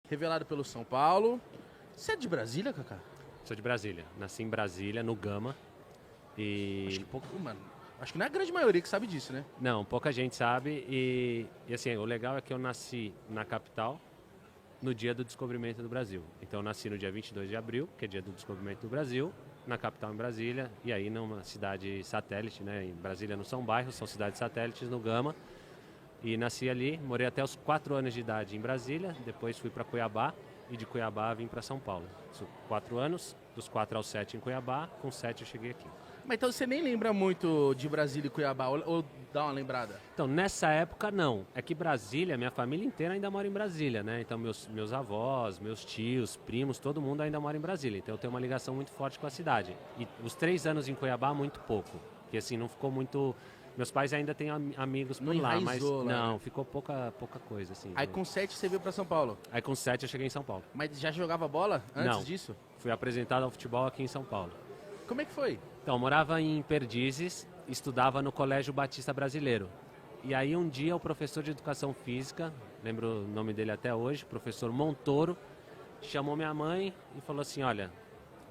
revelado pelo São Paulo. Você é de Brasília, Kaká? Sou de Brasília. Nasci em Brasília, no Gama. Acho que pouco, mano. Acho que não é a grande maioria que sabe disso, né? Não, pouca gente sabe. E assim, o legal é que eu nasci na capital no dia do descobrimento do Brasil. Então eu nasci no dia 22 de abril, que é dia do descobrimento do Brasil, na capital em Brasília, e aí numa cidade satélite, né? Em Brasília não são bairros, são cidades satélites no Gama. E nasci ali, morei até os 4 anos de idade em Brasília, depois fui para Cuiabá e de Cuiabá vim para São Paulo. 4 anos, dos 4 aos 7 em Cuiabá, com 7 eu cheguei aqui. Mas então você nem lembra muito de Brasília e Cuiabá, ou dá uma lembrada? Então, nessa época, não. É que Brasília, minha família inteira ainda mora em Brasília, né? Então, meus avós, meus tios, primos, todo mundo ainda mora em Brasília. Então, eu tenho uma ligação muito forte com a cidade. E os 3 anos em Cuiabá, muito pouco. Porque, assim, não ficou muito... Meus pais ainda têm amigos por lá, mas não, né? ficou pouca coisa, assim. Aí com 7 você veio pra São Paulo. Aí com 7 eu cheguei em São Paulo. Mas já jogava bola antes Não. disso? Fui apresentado ao futebol aqui em São Paulo. Como é que foi? Então, eu morava em Perdizes, estudava no Colégio Batista Brasileiro. E aí um dia o professor de Educação Física, lembro o nome dele até hoje, professor Montoro, chamou minha mãe e falou assim, olha,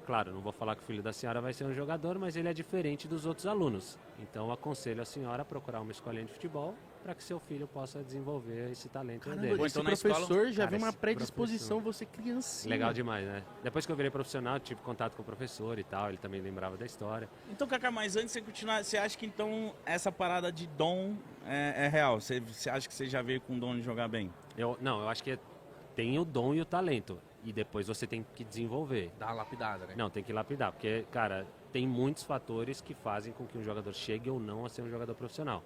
claro, não vou falar que o filho da senhora vai ser um jogador, mas ele é diferente dos outros alunos. Então eu aconselho a senhora a procurar uma escolinha de futebol para que seu filho possa desenvolver esse talento Caramba, dele. esse então na professor escola- já Cara, vê uma esse predisposição, você criancinha. Legal demais, né? Depois que eu virei profissional, eu tive contato com o professor e tal, ele também lembrava da história. Então, Kaká, mas antes de você continuar, você acha que então essa parada de dom é real? Você acha que você já veio com o dom de jogar bem? Eu acho que tem o dom e o talento. E depois você tem que desenvolver. Dá uma lapidada, né? Não, tem que lapidar, porque, cara, tem muitos fatores que fazem com que um jogador chegue ou não a ser um jogador profissional.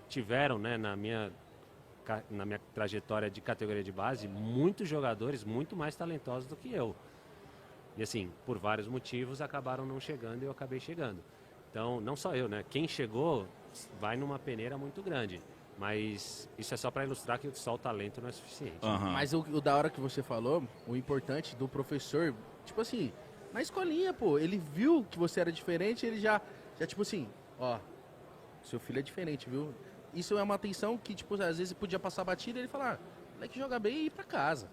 Tiveram, né, na minha trajetória de categoria de base, muitos jogadores muito mais talentosos do que eu. E assim, por vários motivos, acabaram não chegando e eu acabei chegando. Então, não só eu, né? Quem chegou vai numa peneira muito grande. Mas isso é só para ilustrar que só o talento não é suficiente. Mas o da hora que você falou, o importante do professor, tipo assim, na escolinha, pô, ele viu que você era diferente, ele já tipo assim, ó, seu filho é diferente, viu? Isso é uma atenção que, tipo, às vezes podia passar batida e ele falar, moleque joga bem e ir pra casa.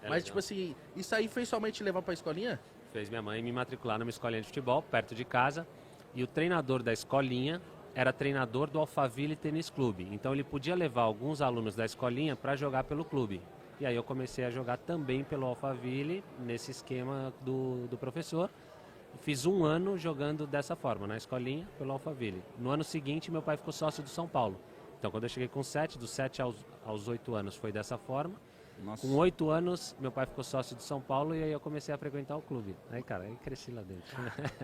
Mas, legal. tipo assim, isso aí fez somente levar pra escolinha? Fez minha mãe me matricular numa escolinha de futebol, perto de casa. E o treinador da escolinha era treinador do Alphaville Tênis Clube. Então ele podia levar alguns alunos da escolinha para jogar pelo clube. E aí eu comecei a jogar também pelo Alphaville, nesse esquema do professor. Fiz 1 ano jogando dessa forma, na escolinha, pelo Alphaville. No ano seguinte, meu pai ficou sócio do São Paulo. Então quando eu cheguei com 7, dos 7 aos 8 anos foi dessa forma. Nossa. Com 8 anos, meu pai ficou sócio do São Paulo e aí eu comecei a frequentar o clube. Aí, cara, aí cresci lá dentro.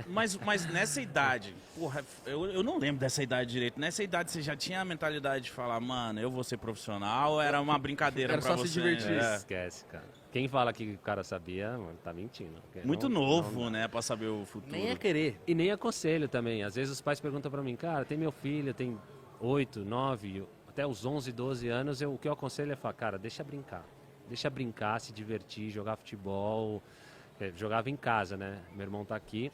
Mas nessa idade, porra, eu não lembro dessa idade direito. Nessa idade você já tinha a mentalidade de falar, mano, eu vou ser profissional ou era uma brincadeira Era pra só se você? divertir. É. Esquece, cara. Quem fala que o cara sabia, mano, tá mentindo. Porque Muito não novo, dá. né, pra saber o futuro. Nem é querer. E nem aconselho também. Às vezes os pais perguntam pra mim, cara, tem meu filho, tem 8, 9, até os 11, 12 anos, o que eu aconselho é falar, cara, deixa brincar. Deixa brincar, se divertir, jogar futebol. Jogava em casa, né? Meu irmão tá aqui.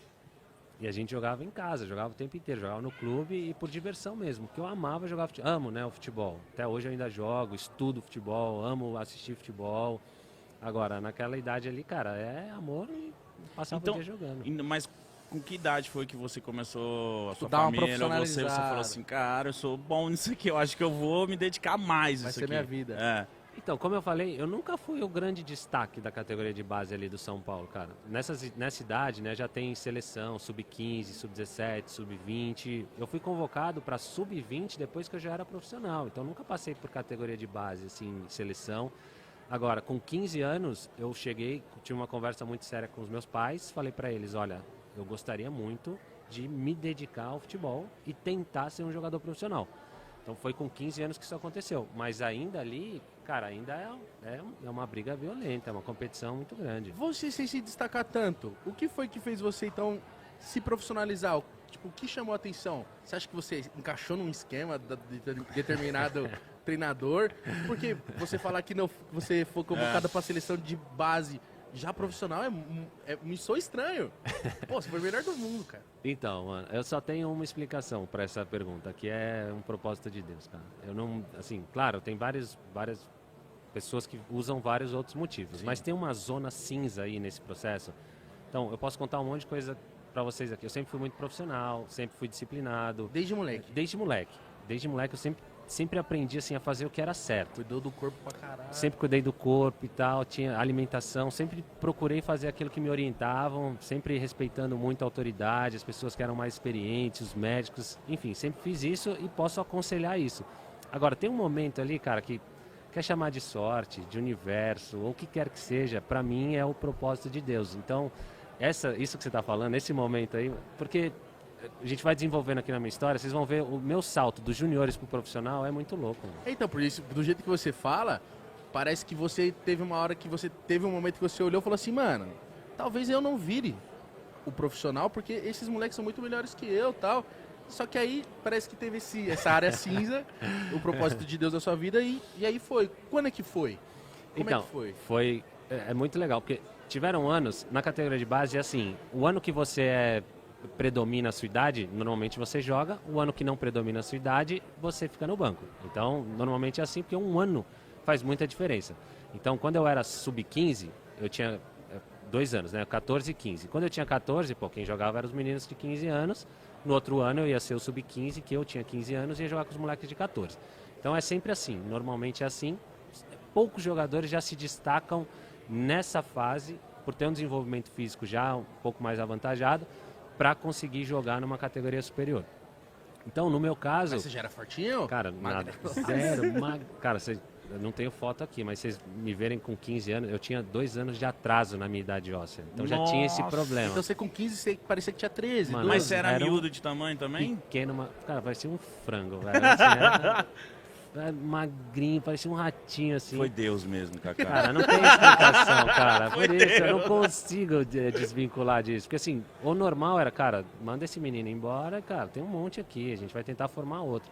E a gente jogava em casa, jogava o tempo inteiro, jogava no clube e por diversão mesmo, porque eu amava jogar futebol, amo, né, o futebol. Até hoje eu ainda jogo, estudo futebol, amo assistir futebol. Agora, naquela idade ali, cara, é amor e passar o dia jogando. Mas com que idade foi que você começou a sua Dar uma família? Ou você profissionalizada. falou assim, cara, eu sou bom nisso aqui, eu acho que eu vou me dedicar mais Vai isso ser aqui. minha vida. É. Então, como eu falei, eu nunca fui o grande destaque da categoria de base ali do São Paulo, cara. Nessa idade, né, já tem seleção, sub-15, sub-17, sub-20. Eu fui convocado para sub-20 depois que eu já era profissional. Então, nunca passei por categoria de base, assim, seleção. Agora, com 15 anos, eu cheguei, tive uma conversa muito séria com os meus pais, falei para eles, olha, eu gostaria muito de me dedicar ao futebol e tentar ser um jogador profissional. Então foi com 15 anos que isso aconteceu. Mas ainda ali, cara, ainda é uma briga violenta, é uma competição muito grande. Você sem se destacar tanto, o que foi que fez você, então, se profissionalizar? Tipo, o que chamou a atenção? Você acha que você encaixou num esquema de determinado treinador? Porque você falar que não, você foi convocado para a seleção de base já profissional me soa estranho. Pô, você foi o melhor do mundo, cara. Então, mano, eu só tenho uma explicação para essa pergunta, que é um propósito de Deus, cara. Eu não, assim, claro, tem várias pessoas que usam vários outros motivos. Mas tem uma zona cinza aí nesse processo. Então, eu posso contar um monte de coisa para vocês aqui. Eu sempre fui muito profissional, sempre fui disciplinado. Desde moleque. Desde moleque. Desde moleque eu sempre aprendi assim, a fazer o que era certo. Cuidou do corpo pra caralho. Sempre cuidei do corpo e tal, tinha alimentação, sempre procurei fazer aquilo que me orientavam, sempre respeitando muito a autoridade, as pessoas que eram mais experientes, os médicos, enfim, sempre fiz isso e posso aconselhar isso. Agora, tem um momento ali, cara, que quer chamar de sorte, de universo, ou o que quer que seja, para mim é o propósito de Deus. Então, isso que você está falando, esse momento aí, porque a gente vai desenvolvendo aqui na minha história, vocês vão ver o meu salto dos juniores pro profissional é muito louco. Mano. Então, por isso, do jeito que você fala, parece que você teve uma hora que você teve um momento que você olhou e falou assim, mano, talvez eu não vire o profissional, porque esses moleques são muito melhores que eu, tal. Só que aí parece que teve essa área cinza, o propósito de Deus na sua vida, e aí foi. Quando é que foi? Como então, é que foi? É muito legal, porque tiveram anos, na categoria de base, é assim, o ano que você predomina a sua idade, normalmente você joga, o ano que não predomina a sua idade, você fica no banco. Então, normalmente é assim, porque um ano faz muita diferença. Então, quando eu era sub-15, eu tinha 2 anos, né, 14 e 15. Quando eu tinha 14, pô, quem jogava eram os meninos de 15 anos, no outro ano eu ia ser o sub-15, que eu tinha 15 anos, e ia jogar com os moleques de 14. Então, é sempre assim, normalmente é assim. Poucos jogadores já se destacam nessa fase, por ter um desenvolvimento físico já um pouco mais avantajado, para conseguir jogar numa categoria superior. Então, no meu caso... Mas você já era fortinho? Cara, nada, zero. Cara, eu não tenho foto aqui, mas vocês me verem com 15 anos, eu tinha 2 anos de atraso na minha idade óssea. Então já tinha esse problema. Então você com 15, você parecia que tinha 13, Mano, 12. Mas você era miúdo de tamanho também? Pequeno, cara, parecia um frango, velho. Assim, era magrinho, parecia um ratinho, assim. Foi Deus mesmo, Kaká. Cara, não tem explicação, cara. Por isso, eu não consigo desvincular disso. Porque assim, o normal era, cara, manda esse menino embora, cara, tem um monte aqui, a gente vai tentar formar outro.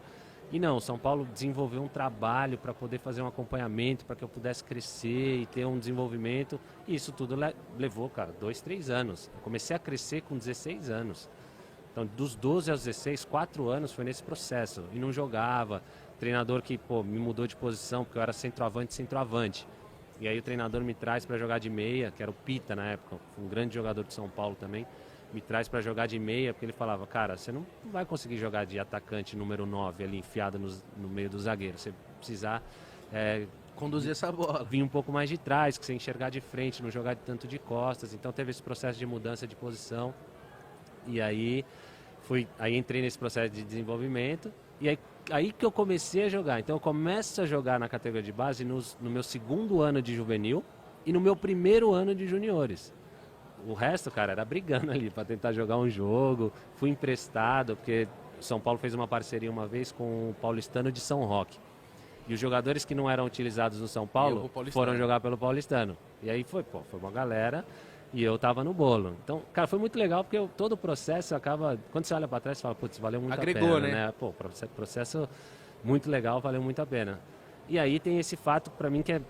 E não, São Paulo desenvolveu um trabalho para poder fazer um acompanhamento, para que eu pudesse crescer e ter um desenvolvimento. E isso tudo levou, cara, 2, 3 anos. Eu comecei a crescer com 16 anos. Então, dos 12 aos 16, 4 anos foi nesse processo. E não jogava. Treinador que, pô, me mudou de posição, porque eu era centroavante. E aí o treinador me traz para jogar de meia, que era o Pita na época, um grande jogador de São Paulo também. Me traz para jogar de meia, porque ele falava, cara, você não vai conseguir jogar de atacante número 9 ali, enfiado no meio do zagueiro. Você precisar conduzir essa bola. Vir um pouco mais de trás, que você enxergar de frente, não jogar tanto de costas. Então teve esse processo de mudança de posição. E aí entrei nesse processo de desenvolvimento. E aí que eu comecei a jogar. Então eu começo a jogar na categoria de base no meu 2º ano de juvenil e no meu 1º ano de juniores. O resto, cara, era brigando ali para tentar jogar um jogo. Fui emprestado, porque São Paulo fez uma parceria uma vez com o Paulistano de São Roque. E os jogadores que não eram utilizados no São Paulo foram jogar pelo Paulistano. E aí foi uma galera e eu tava no bolo. Então, cara, foi muito legal porque todo o processo acaba... Quando você olha para trás, você fala, putz, valeu muito a pena, né? Pô, processo muito legal, valeu muito a pena. E aí tem esse fato para mim que é